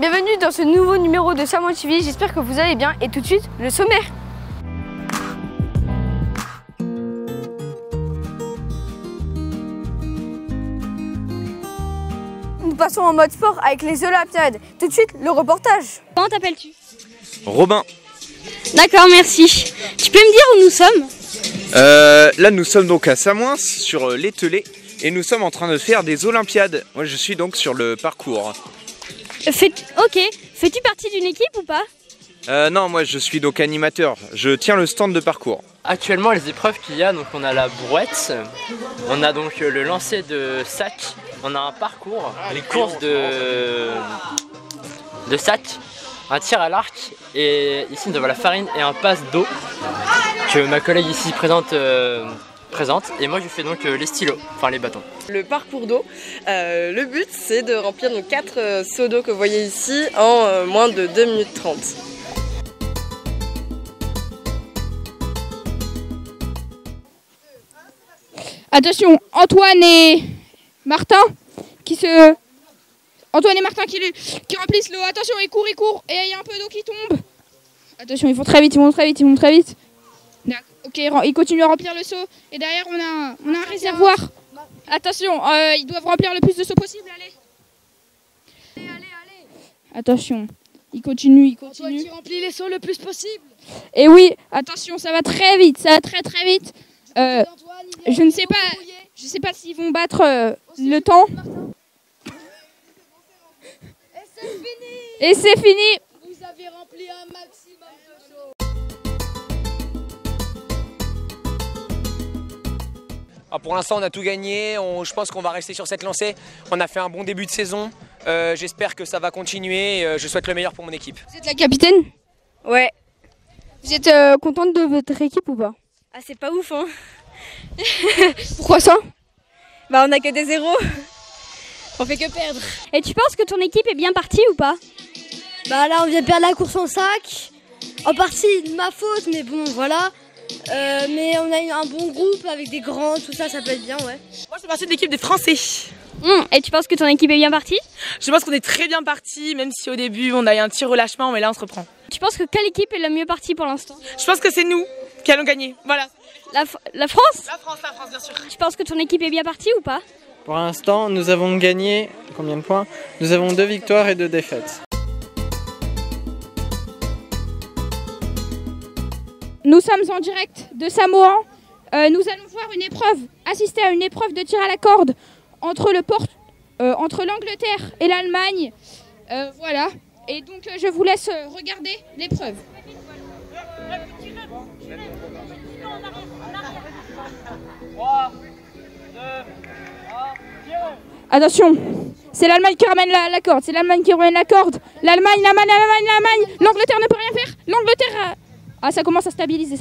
Bienvenue dans ce nouveau numéro de Samoa TV, j'espère que vous allez bien et tout de suite le sommaire. Nous passons en mode sport avec les Olympiades. Tout de suite le reportage. Comment t'appelles-tu? Robin. D'accord, merci. Tu peux me dire où nous sommes? Là nous sommes donc à Samoins sur l'Ételé et nous sommes en train de faire des Olympiades. Moi je suis donc sur le parcours. Ok, fais-tu partie d'une équipe ou pas? Non, moi je suis donc animateur, je tiens le stand de parcours. Actuellement les épreuves qu'il y a, donc on a la brouette, on a donc le lancer de sac, on a un parcours, les courses de sac, un tir à l'arc et ici nous avons la farine et un passe d'eau que ma collègue ici présente et moi je fais donc les stylos, enfin les bâtons. Le parcours d'eau, le but c'est de remplir nos 4 seaux d'eau que vous voyez ici en moins de 2 minutes 30. Attention, Antoine et Martin qui remplissent l'eau. Attention, ils courent et il y a un peu d'eau qui tombe. Attention, ils vont très vite, ils vont très vite. Ok, ils continuent à remplir le seau et derrière on a un réservoir. Attention, ils doivent remplir le plus de seaux possible, allez. Attention, ils continuent. Antoine qui remplit les seaux le plus possible. Et oui, attention, ça va très vite, très vite. Je ne sais pas s'ils vont battre le temps. Et c'est fini. Vous avez rempli un maximum de seaux. Pour l'instant, on a tout gagné. Je pense qu'on va rester sur cette lancée. On a fait un bon début de saison. J'espère que ça va continuer. Je souhaite le meilleur pour mon équipe. Vous êtes la capitaine? Ouais. Vous êtes contente de votre équipe ou pas? Ah c'est pas ouf hein. Pourquoi ça? Bah on a que des zéros. On fait que perdre. Et tu penses que ton équipe est bien partie ou pas? Bah là on vient de perdre la course en sac. En partie de ma faute mais bon voilà. Mais on a eu un bon groupe avec des grands, tout ça, ça peut être bien, ouais. Moi je fais partie de l'équipe des Français. Et tu penses que ton équipe est bien partie? Je pense qu'on est très bien parti, même si au début on a eu un tir au lâchement, mais là on se reprend. Tu penses que quelle équipe est la mieux partie pour l'instant? Je pense que c'est nous qui allons gagner, voilà. La France? La France bien sûr. Tu penses que ton équipe est bien partie ou pas? Pour l'instant, nous avons gagné combien de points? Nous avons 2 victoires et 2 défaites. Nous sommes en direct de Samoa. Nous allons voir assister à une épreuve de tir à la corde entre l'Angleterre et l'Allemagne. Voilà. Et donc je vous laisse regarder l'épreuve. Attention, c'est l'Allemagne qui ramène la corde. L'Allemagne. L'Angleterre ne peut rien faire. L'Angleterre. Ça commence à stabiliser.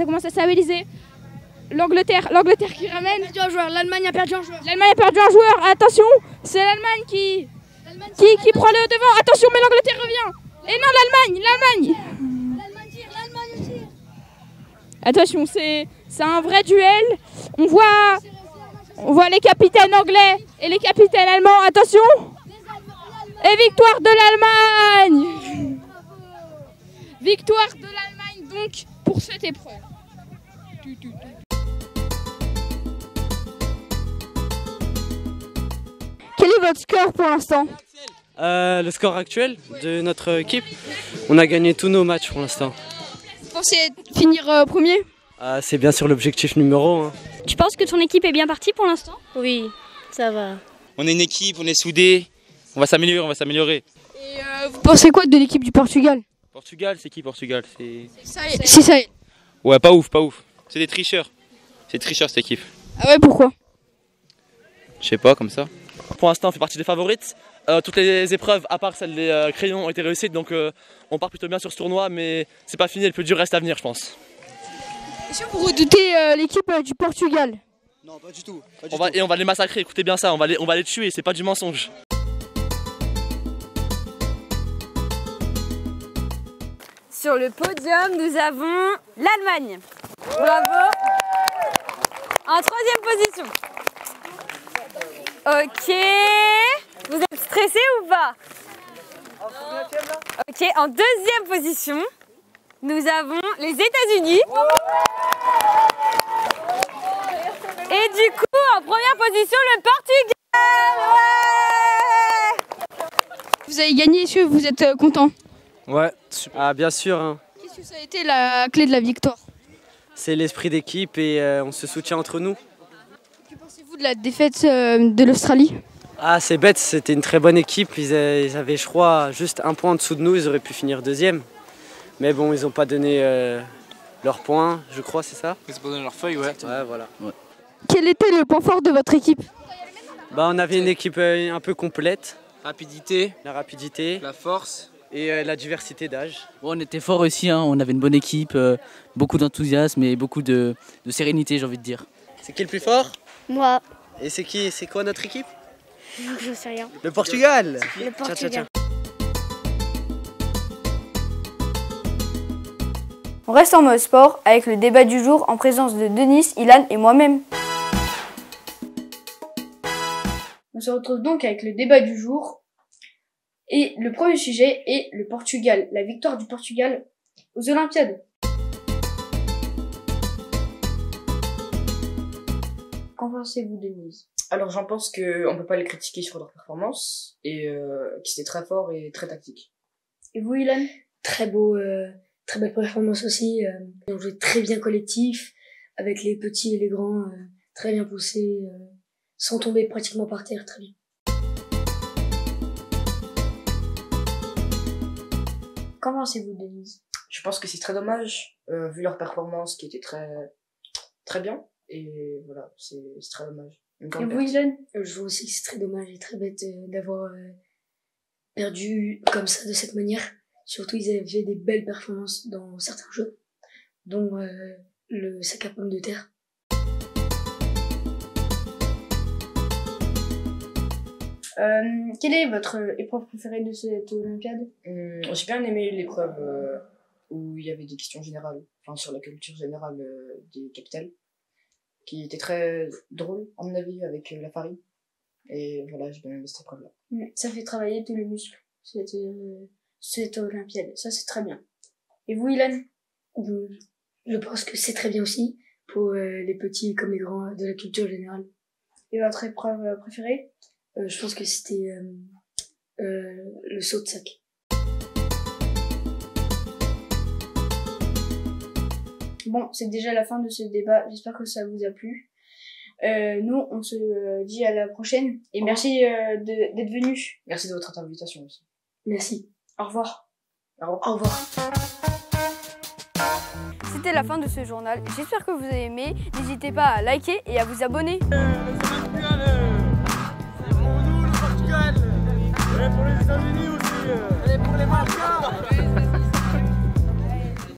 L'Angleterre qui ramène. L'Allemagne a perdu un joueur. Attention, c'est l'Allemagne qui prend le devant. Attention, mais l'Angleterre revient. Et non, l'Allemagne. L'Allemagne tire. Attention, c'est un vrai duel. On voit les capitaines anglais et les capitaines allemands. Attention. Et victoire de l'Allemagne. Victoire de l'Allemagne donc pour cette épreuve. Quel est votre score pour l'instant? Le score actuel de notre équipe, on a gagné tous nos matchs pour l'instant. Vous pensez finir premier? C'est bien sûr l'objectif numéro 1. Tu penses que ton équipe est bien partie pour l'instant? Oui, ça va. On est une équipe, on est soudés, on va s'améliorer. Et vous pensez quoi de l'équipe du Portugal? Portugal, c'est qui Portugal? Si ça est. Ouais, pas ouf. C'est des tricheurs. C'est tricheur cette équipe. Ah ouais, pourquoi? Je sais pas, comme ça. Pour l'instant on fait partie des favorites. Toutes les épreuves, à part celle des crayons, ont été réussites, donc on part plutôt bien sur ce tournoi, mais c'est pas fini, le plus dur reste à venir, je pense. Est-ce que vous redoutez l'équipe du Portugal? Non, pas du tout. On va les massacrer, écoutez bien ça, on va les tuer, c'est pas du mensonge. Sur le podium, nous avons l'Allemagne. Bravo. En 3e position. Ok. Vous êtes stressé ou pas? Ok, en deuxième position, nous avons les États-Unis. Et du coup, en première position, le Portugal. Vous avez gagné, est-ce que vous êtes content? Ouais, ah, bien sûr. Hein. Qu'est-ce que ça a été la clé de la victoire? C'est l'esprit d'équipe et on se soutient entre nous. Que pensez-vous de la défaite de l'Australie? Ah, c'est bête, c'était une très bonne équipe. Ils avaient, je crois, juste un point en dessous de nous. Ils auraient pu finir deuxième. Mais bon, ils n'ont pas donné leurs points, je crois, c'est ça? Ils ont pas donné leur feuille, ouais. Ouais, voilà. Ouais. Quel était le point fort de votre équipe? Bah, on avait une équipe un peu complète. Rapidité. La rapidité. La force. Et la diversité d'âge. Bon, on était fort aussi, hein. On avait une bonne équipe, beaucoup d'enthousiasme et beaucoup de sérénité, j'ai envie de dire. C'est qui le plus fort? Moi. Et c'est quoi notre équipe? Je sais rien. Le Portugal. Le Portugal. Tiens. On reste en mode sport avec le débat du jour en présence de Denis, Ilan et moi-même. On se retrouve donc avec le débat du jour. Et le premier sujet est le Portugal, la victoire du Portugal aux Olympiades. Qu'en pensez-vous, Denise? Alors j'en pense qu'on peut pas les critiquer sur leur performance et qu'ils étaient très forts et très tactiques. Et vous, Ilan? Très belle performance aussi. Ils ont joué très bien collectif, avec les petits et les grands, très bien poussés, sans tomber pratiquement par terre, très bien. Qu'en pensez-vous, Denise? Je pense que c'est très dommage, vu leur performance qui était très bien. Et voilà, c'est très dommage. Et vous, Ilan? Je vois aussi que c'est très dommage et très bête d'avoir perdu comme ça, de cette manière. Surtout, ils avaient fait des belles performances dans certains jeux, dont le sac à pommes de terre. Quelle est votre épreuve préférée de cette Olympiade? J'ai bien aimé l'épreuve où il y avait des questions générales, enfin sur la culture générale des capitales, qui était très drôle, à mon avis, avec la farine. Et voilà, j'ai bien aimé cette épreuve-là. Ça fait travailler tous les muscles, cette Olympiade. Ça, c'est très bien. Et vous, Ilan? Je pense que c'est très bien aussi, pour les petits comme les grands, de la culture générale. Et votre épreuve préférée? Je pense que c'était le saut de sac. Bon, c'est déjà la fin de ce débat. J'espère que ça vous a plu. Nous, on se dit à la prochaine. Et merci d'être venus. Merci de votre invitation aussi. Merci. Au revoir. Au revoir. C'était la fin de ce journal. J'espère que vous avez aimé. N'hésitez pas à liker et à vous abonner.